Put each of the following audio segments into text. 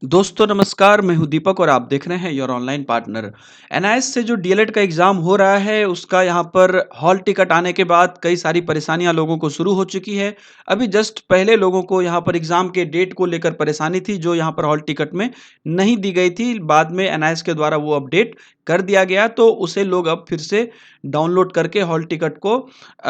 दोस्तों नमस्कार, मैं हूँ दीपक और आप देख रहे हैं योर ऑनलाइन पार्टनर। एनआईएस से जो डीएलएड का एग्ज़ाम हो रहा है, उसका यहाँ पर हॉल टिकट आने के बाद कई सारी परेशानियाँ लोगों को शुरू हो चुकी है। अभी जस्ट पहले लोगों को यहाँ पर एग्ज़ाम के डेट को लेकर परेशानी थी, जो यहाँ पर हॉल टिकट में नहीं दी गई थी। बाद में एनआईएस के द्वारा वो अपडेट कर दिया गया, तो उसे लोग अब फिर से डाउनलोड करके हॉल टिकट को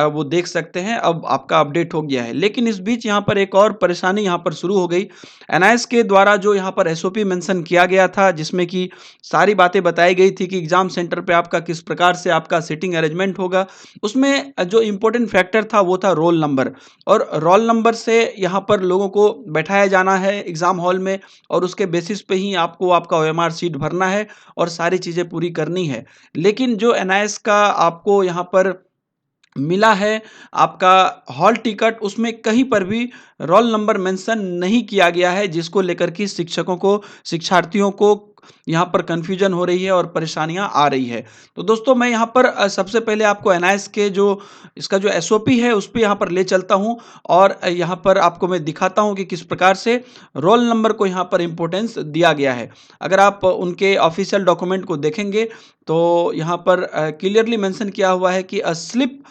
वो देख सकते हैं। अब आपका अपडेट हो गया है। लेकिन इस बीच यहाँ पर एक और परेशानी यहाँ पर शुरू हो गई। एनआईएस के द्वारा जो यहाँ पर एसओपी मेंशन किया गया था, जिसमें कि सारी बातें बताई गई थी कि एग्जाम सेंटर पे आपका किस प्रकार से आपका सीटिंग अरेंजमेंट होगा। उसमें जो इम्पोर्टेंट फैक्टर था वो था रोल नंबर, और रोल नंबर से यहाँ पर लोगों को बैठाया जाना है एग्जाम हॉल में, और उसके बेसिस पे ही आपको आपका ओएमआर सीट भरना है और सारी चीज़ें पूरी करनी है। लेकिन जो एनआईएस का आपको यहाँ पर मिला है आपका हॉल टिकट, उसमें कहीं पर भी रोल नंबर मेंशन नहीं किया गया है, जिसको लेकर के शिक्षकों को, शिक्षार्थियों को यहाँ पर कन्फ्यूजन हो रही है और परेशानियाँ आ रही है। तो दोस्तों मैं यहाँ पर सबसे पहले आपको एनआईएस के जो इसका जो एसओपी है उस पे यहाँ पर ले चलता हूँ, और यहाँ पर आपको मैं दिखाता हूँ कि किस प्रकार से रोल नंबर को यहाँ पर इम्पोर्टेंस दिया गया है। अगर आप उनके ऑफिशियल डॉक्यूमेंट को देखेंगे तो यहाँ पर क्लियरली मेंशन किया हुआ है कि अ slip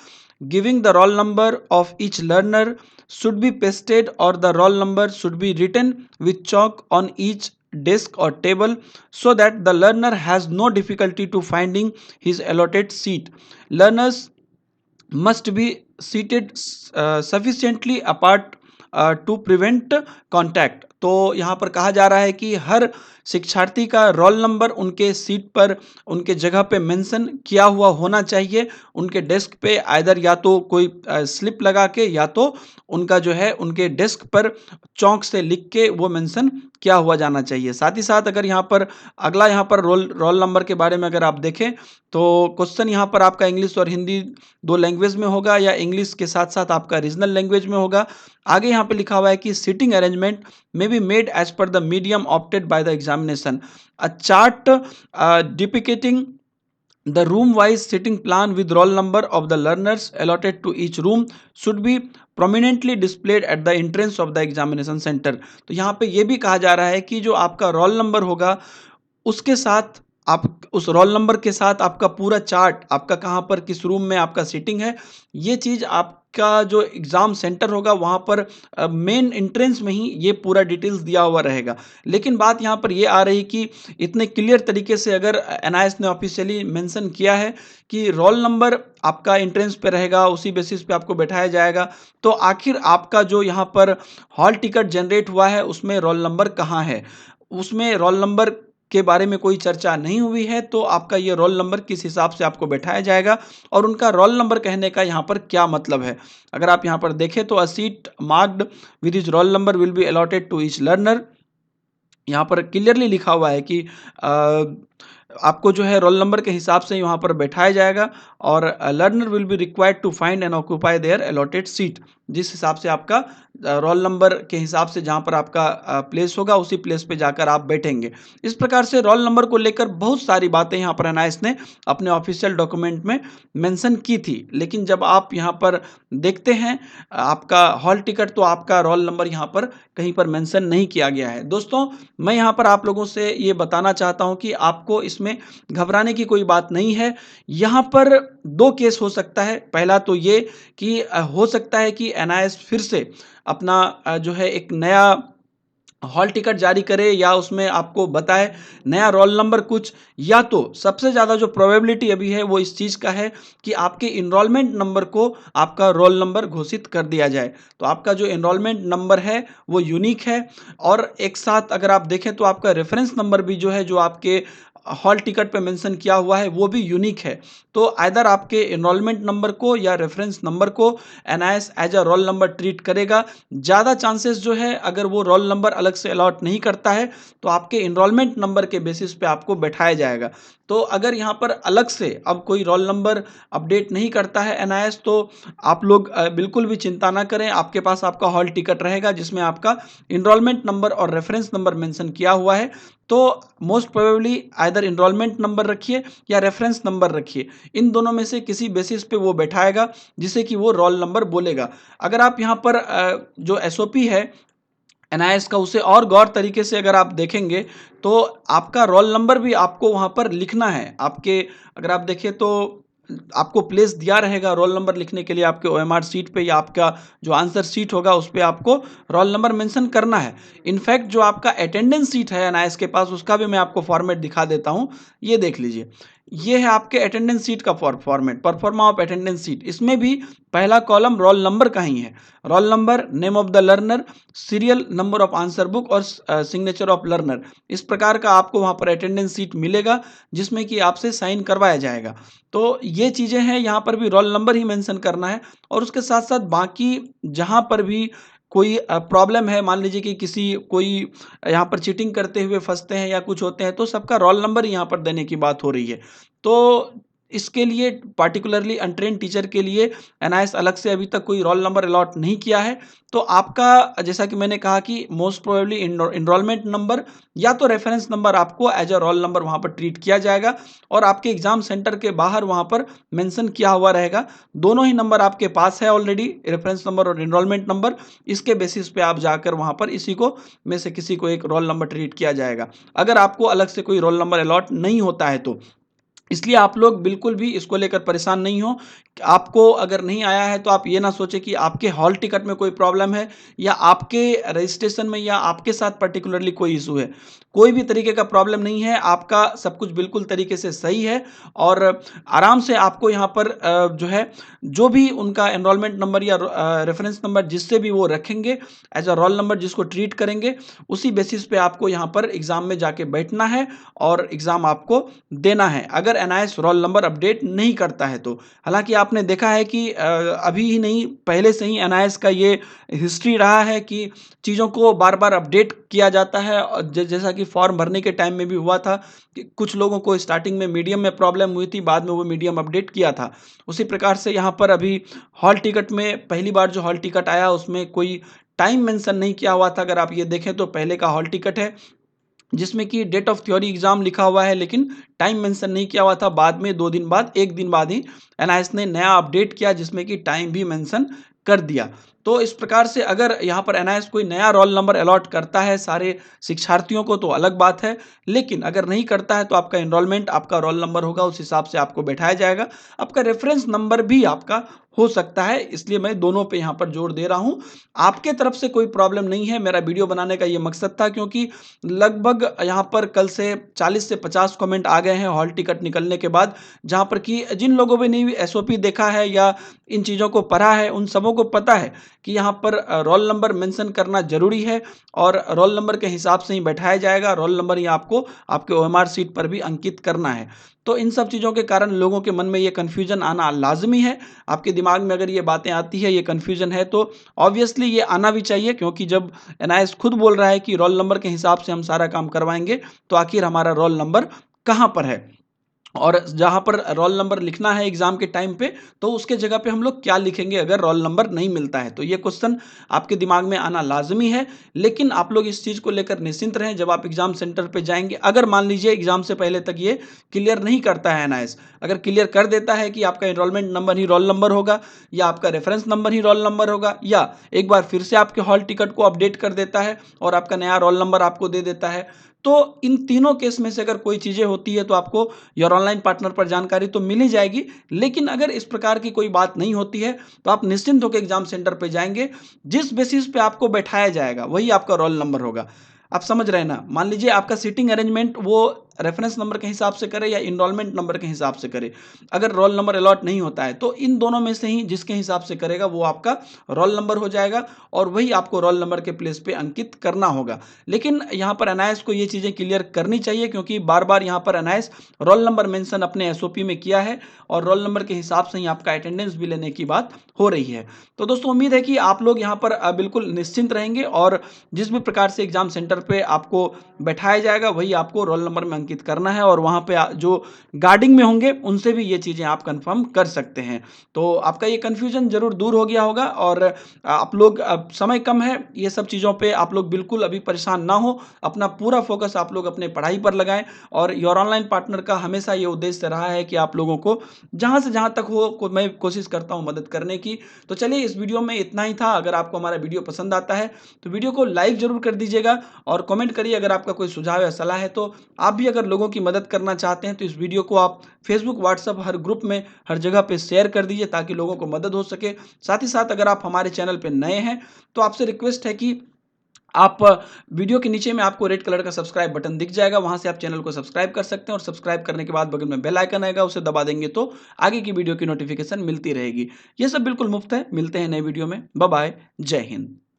giving the roll number of each learner should be pasted, or the roll number should be written with chalk on each desk or table, so that the learner has no difficulty to finding his allotted seat. Learners must be seated sufficiently apart to prevent contact. तो यहाँ पर कहा जा रहा है कि हर शिक्षार्थी का रोल नंबर उनके सीट पर, उनके जगह पे मेंशन किया हुआ होना चाहिए। उनके डेस्क पे आइदर या तो कोई स्लिप लगा के, या तो उनका जो है उनके डेस्क पर चौक से लिख के वो मेंशन किया हुआ जाना चाहिए। साथ ही साथ अगर यहाँ पर अगला यहाँ पर रोल रोल नंबर के बारे में अगर आप देखें, तो क्वेश्चन यहाँ पर आपका इंग्लिश और हिंदी दो लैंग्वेज में होगा, या इंग्लिश के साथ साथ आपका रीजनल लैंग्वेज में होगा। आगे यहाँ पे लिखा हुआ है कि सीटिंग अरेंजमेंट में be made as per the medium opted by the examination. A chart depicting the room wise sitting plan with roll number of the learners allotted to each room should be prominently displayed at the entrance of the examination center। तो यहाँ पे ये भी कहा जा रहा है कि जो आपका रोल नंबर होगा उसके साथ, आप उस रोल नंबर के साथ आपका पूरा चार्ट, आपका कहाँ पर किस रूम में आपका सीटिंग है, ये चीज़ आपका जो एग्ज़ाम सेंटर होगा वहाँ पर मेन एंट्रेंस में ही ये पूरा डिटेल्स दिया हुआ रहेगा। लेकिन बात यहाँ पर ये आ रही कि इतने क्लियर तरीके से अगर एनआईएस ने ऑफिशियली मेंशन किया है कि रोल नंबर आपका एंट्रेंस पे रहेगा, उसी बेसिस पे आपको बैठाया जाएगा, तो आखिर आपका जो यहाँ पर हॉल टिकट जनरेट हुआ है उसमें रोल नंबर कहाँ है? उसमें रोल नंबर के बारे में कोई चर्चा नहीं हुई है, तो आपका ये रोल नंबर किस हिसाब से आपको बैठाया जाएगा, और उनका रोल नंबर कहने का यहाँ पर क्या मतलब है? अगर आप यहाँ पर देखें तो a seat marked with his roll number will be allotted to each learner. यहाँ पर क्लियरली लिखा हुआ है कि आपको जो है रोल नंबर के हिसाब से वहाँ पर बैठाया जाएगा, और learner will be required to find and occupy their allotted seat. जिस हिसाब से आपका रोल नंबर के हिसाब से जहाँ पर आपका प्लेस होगा, उसी प्लेस पे जाकर आप बैठेंगे। इस प्रकार से रोल नंबर को लेकर बहुत सारी बातें यहाँ पर एनआईएस ने अपने ऑफिशियल डॉक्यूमेंट में मेंशन की थी। लेकिन जब आप यहाँ पर देखते हैं आपका हॉल टिकट, तो आपका रोल नंबर यहाँ पर कहीं पर मेंशन नहीं किया गया है। दोस्तों मैं यहाँ पर आप लोगों से ये बताना चाहता हूँ कि आपको इसमें घबराने की कोई बात नहीं है। यहाँ पर दो केस हो सकता है। पहला तो ये कि हो सकता है कि एनआईएस फिर से अपना जो है एक नया हॉल टिकट जारी करे, या उसमें आपको बताए नया रोल नंबर कुछ, या तो सबसे ज़्यादा जो प्रोबेबिलिटी अभी है वो इस चीज़ का है कि आपके इनरोलमेंट नंबर को आपका रोल नंबर घोषित कर दिया जाए। तो आपका जो इनरोलमेंट नंबर है वो यूनिक है, और एक साथ अगर आप देखें तो आपका रेफरेंस नंबर भी जो है, जो आपके हॉल टिकट पे मेंशन किया हुआ है, वो भी यूनिक है। तो आइदर आपके एनरोलमेंट नंबर को या रेफरेंस नंबर को NIS as a roll number treat करेगा। ज़्यादा चांसेस जो है, अगर वो रोल नंबर अलग से अलॉट नहीं करता है, तो आपके एनरोलमेंट नंबर के बेसिस पे आपको बैठाया जाएगा। तो अगर यहाँ पर अलग से अब कोई रोल नंबर अपडेट नहीं करता है एनआईएस, तो आप लोग बिल्कुल भी चिंता ना करें। आपके पास आपका हॉल टिकट रहेगा जिसमें आपका एनरोलमेंट नंबर और रेफरेंस नंबर मेंशन किया हुआ है। तो most probably either enrolment number रखिए या रेफरेंस नंबर रखिए, इन दोनों में से किसी बेसिस पे वो बैठाएगा, जिसे कि वो रोल नंबर बोलेगा। अगर आप यहाँ पर जो एसओपी है एनआईएस का उसे और गौर तरीके से अगर आप देखेंगे तो आपका रोल नंबर भी आपको वहाँ पर लिखना है। आपके अगर आप देखें तो आपको प्लेस दिया रहेगा रोल नंबर लिखने के लिए आपके ओएमआर शीट पे या आपका जो आंसर शीट होगा उस पे आपको रोल नंबर मेंशन करना है। इनफैक्ट जो आपका अटेंडेंस शीट है एनआईएस के पास उसका भी मैं आपको फॉर्मेट दिखा देता हूँ। ये देख लीजिए। ये है आपके अटेंडेंस शीट का format, pro forma of attendance sheet. इसमें भी पहला कॉलम रोल नंबर का ही है। Roll number, name of the learner, serial number of answer book और सिग्नेचर ऑफ लर्नर। इस प्रकार का आपको वहाँ पर अटेंडेंस शीट मिलेगा जिसमें कि आपसे साइन करवाया जाएगा। तो ये चीज़ें हैं, यहाँ पर भी रोल नंबर ही मेंशन करना है और उसके साथ-साथ बाकी जहाँ पर भी कोई प्रॉब्लम है, मान लीजिए कि किसी कोई यहाँ पर चीटिंग करते हुए फँसते हैं या कुछ होते हैं, तो सबका रोल नंबर ही यहाँ पर देने की बात हो रही है। तो इसके लिए पार्टिकुलरली अनट्रेन्ड टीचर के लिए एनआईएस अलग से अभी तक कोई रोल नंबर अलॉट नहीं किया है। तो आपका जैसा कि मैंने कहा कि मोस्ट प्रोबेबली एनरोलमेंट नंबर या तो रेफरेंस नंबर आपको एज अ रोल नंबर वहाँ पर ट्रीट किया जाएगा और आपके एग्जाम सेंटर के बाहर वहाँ पर मेंशन किया हुआ रहेगा। दोनों ही नंबर आपके पास है ऑलरेडी, रेफरेंस नंबर और एनरोलमेंट नंबर। इसके बेसिस पे आप जाकर वहाँ पर इसी को में से किसी को एक रोल नंबर ट्रीट किया जाएगा। अगर आपको अलग से कोई रोल नंबर अलॉट नहीं होता है तो। इसलिए आप लोग बिल्कुल भी इसको लेकर परेशान नहीं हो। आपको अगर नहीं आया है तो आप ये ना सोचें कि आपके हॉल टिकट में कोई प्रॉब्लम है या आपके रजिस्ट्रेशन में या आपके साथ पर्टिकुलरली कोई इशू है। कोई भी तरीके का प्रॉब्लम नहीं है, आपका सब कुछ बिल्कुल तरीके से सही है और आराम से आपको यहाँ पर जो है, जो भी उनका एनरोलमेंट नंबर या रेफरेंस नंबर जिससे भी वो रखेंगे एज अ रोल नंबर जिसको ट्रीट करेंगे, उसी बेसिस पे आपको यहाँ पर एग्ज़ाम में जाके बैठना है और एग्ज़ाम आपको देना है। अगर एनआईएस रोल नंबर अपडेट नहीं करता है तो। हालाँकि आपने देखा है कि अभी ही नहीं, पहले से ही एनआईएस का ये हिस्ट्री रहा है कि चीज़ों को बार-बार अपडेट किया जाता है और जैसा कि फॉर्म भरने के टाइम में भी हुआ था कि कुछ लोगों को स्टार्टिंग में मीडियम में प्रॉब्लम हुई थी, बाद में वो मीडियम अपडेट किया था। उसी प्रकार से यहाँ पर अभी हॉल टिकट में पहली बार जो हॉल टिकट आया उसमें कोई टाइम मेंशन नहीं किया हुआ था। अगर आप ये देखें तो पहले का हॉल टिकट है जिसमें कि डेट ऑफ थ्योरी एग्जाम लिखा हुआ है लेकिन टाइम मेंशन नहीं किया हुआ था। बाद में 2 दिन बाद, 1 दिन बाद ही एनआईएस ने नया अपडेट किया जिसमें कि टाइम भी मेंशन कर दिया। तो इस प्रकार से अगर यहाँ पर एनआईएस कोई नया रोल नंबर अलॉट करता है सारे शिक्षार्थियों को तो अलग बात है, लेकिन अगर नहीं करता है तो आपका एनरोलमेंट, आपका रोल नंबर होगा, उस हिसाब से आपको बैठाया जाएगा। आपका रेफरेंस नंबर भी आपका हो सकता है, इसलिए मैं दोनों पे यहाँ पर जोर दे रहा हूँ। आपके तरफ से कोई प्रॉब्लम नहीं है, मेरा वीडियो बनाने का ये मकसद था क्योंकि लगभग यहाँ पर कल से 40 से 50 कमेंट आ गए हैं हॉल टिकट निकलने के बाद, जहाँ पर कि जिन लोगों ने भी एसओपी देखा है या इन चीज़ों को पढ़ा है, उन सबों को पता है कि यहाँ पर रोल नंबर मेंशन करना ज़रूरी है और रोल नंबर के हिसाब से ही बैठाया जाएगा। रोल नंबर ही आपको आपके ओएमआर शीट पर भी अंकित करना है। तो इन सब चीज़ों के कारण लोगों के मन में ये कन्फ्यूज़न आना लाज़मी है। आपके दिमाग में अगर ये बातें आती है, ये कन्फ्यूज़न है तो ऑब्वियसली ये आना भी चाहिए क्योंकि जब एनआईएस खुद बोल रहा है कि रोल नंबर के हिसाब से हम सारा काम करवाएँगे, तो आखिर हमारा रोल नंबर कहाँ पर है? और जहाँ पर रोल नंबर लिखना है एग्ज़ाम के टाइम पे, तो उसके जगह पे हम लोग क्या लिखेंगे अगर रोल नंबर नहीं मिलता है? तो ये क्वेश्चन आपके दिमाग में आना लाज़मी है, लेकिन आप लोग इस चीज़ को लेकर निश्चिंत रहें जब आप एग्ज़ाम सेंटर पे जाएँगे। अगर मान लीजिए एग्ज़ाम से पहले तक ये क्लियर नहीं करता है एनआईएस, अगर क्लियर कर देता है कि आपका एनरोलमेंट नंबर ही रोल नंबर होगा या आपका रेफरेंस नंबर ही रोल नंबर होगा या एक बार फिर से आपके हॉल टिकट को अपडेट कर देता है और आपका नया रोल नंबर आपको दे देता है, तो इन तीनों केस में से अगर कोई चीज़ें होती है तो आपको योर ऑनलाइन पार्टनर पर जानकारी तो मिल ही जाएगी। लेकिन अगर इस प्रकार की कोई बात नहीं होती है तो आप निश्चिंत होकर एग्जाम सेंटर पे जाएँगे। जिस बेसिस पे आपको बैठाया जाएगा वही आपका रोल नंबर होगा। आप समझ रहे हैं ना? मान लीजिए आपका सीटिंग अरेंजमेंट वो रेफरेंस नंबर के हिसाब से करे या एनरोलमेंट नंबर के हिसाब से करे। अगर रोल नंबर अलॉट नहीं होता है तो इन दोनों में से ही जिसके हिसाब से करेगा वो आपका रोल नंबर हो जाएगा और वही आपको रोल नंबर के प्लेस पे अंकित करना होगा। लेकिन यहाँ पर एनआईएस को ये चीज़ें क्लियर करनी चाहिए क्योंकि बार-बार यहाँ पर एनआईएस रोल नंबर मेंशन अपने एसओपी में किया है और रोल नंबर के हिसाब से ही आपका अटेंडेंस भी लेने की बात हो रही है। तो दोस्तों उम्मीद है कि आप लोग यहाँ पर बिल्कुल निश्चिंत रहेंगे और जिस भी प्रकार से एग्जाम सेंटर पे आपको बैठाया जाएगा वही आपको रोल नंबर रेखांकित करना है और वहाँ पे जो गार्डिंग में होंगे उनसे भी ये चीज़ें आप कन्फर्म कर सकते हैं। तो आपका ये कन्फ्यूज़न ज़रूर दूर हो गया होगा और आप लोग अब समय कम है, ये सब चीज़ों पे आप लोग बिल्कुल अभी परेशान ना हो, अपना पूरा फ़ोकस आप लोग अपने पढ़ाई पर लगाएँ और योर ऑनलाइन पार्टनर का हमेशा ये उद्देश्य रहा है कि आप लोगों को जहाँ से जहाँ तक हो को मैं कोशिश करता हूँ मदद करने की। तो चलिए इस वीडियो में इतना ही था। अगर आपको हमारा वीडियो पसंद आता है, तो वीडियो को लाइक ज़रूर कर दीजिएगा और कमेंट करिए अगर आपका कोई सुझाव या सलाह है तो। आप भी अगर लोगों की मदद करना चाहते हैं, तो इस वीडियो को आप फेसबुक, व्हाट्सएप हर ग्रुप में, हर जगह पे शेयर कर दीजिए ताकि लोगों को मदद हो सके। साथ ही साथ अगर आप हमारे चैनल पे नए हैं, तो आपसे रिक्वेस्ट है कि आप वीडियो के नीचे में आपको रेड कलर का सब्सक्राइब बटन दिख जाएगा, वहाँ से आप चैनल को सब्सक्राइब कर सकते हैं और सब्सक्राइब करने के बाद बगल में बेल आइकन आएगा, उसे दबा देंगे तो आगे की वीडियो की नोटिफिकेशन मिलती रहेगी। ये सब बिल्कुल मुफ्त है। मिलते हैं नए वीडियो में। Bye bye. जय हिंद।